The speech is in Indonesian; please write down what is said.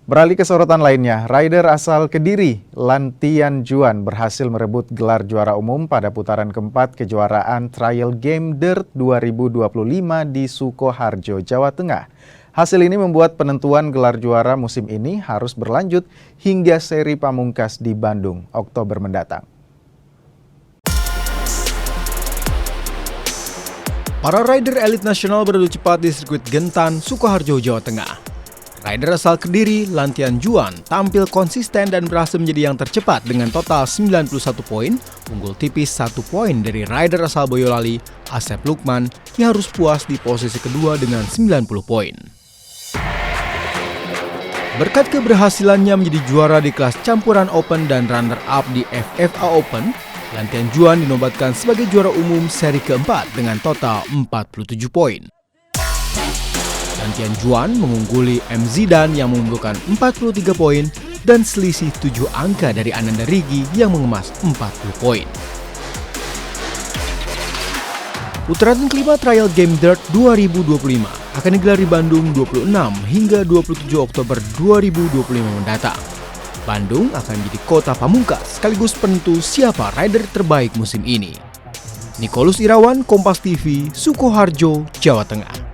Beralih ke sorotan lainnya, rider asal Kediri, Lantian Juan berhasil merebut gelar juara umum pada putaran keempat kejuaraan Trial Game Dirt 2025 di Sukoharjo, Jawa Tengah. Hasil ini membuat penentuan gelar juara musim ini harus berlanjut hingga seri pamungkas di Bandung, Oktober mendatang. Para rider elit nasional beradu cepat di sirkuit Gentan, Sukoharjo, Jawa Tengah. Rider asal Kediri, Lantian Juan, tampil konsisten dan berhasil menjadi yang tercepat dengan total 91 poin, unggul tipis 1 poin dari rider asal Boyolali, Asep Lukman, yang harus puas di posisi kedua dengan 90 poin. Berkat keberhasilannya menjadi juara di kelas campuran Open dan runner-up di FFA Open, Lantian Juan dinobatkan sebagai juara umum seri keempat dengan total 47 poin. Lantian Juan mengungguli M. Zidan yang mengumpulkan 43 poin dan selisih 7 angka dari Ananda Rigi yang mengemas 40 poin. Putaran kelima Trial Game Dirt 2025 akan digelar di Bandung 26 hingga 27 Oktober 2025 mendatang. Bandung akan menjadi kota pamungkas sekaligus penentu siapa rider terbaik musim ini. Nikolus Irawan, Kompas TV, Sukoharjo, Jawa Tengah.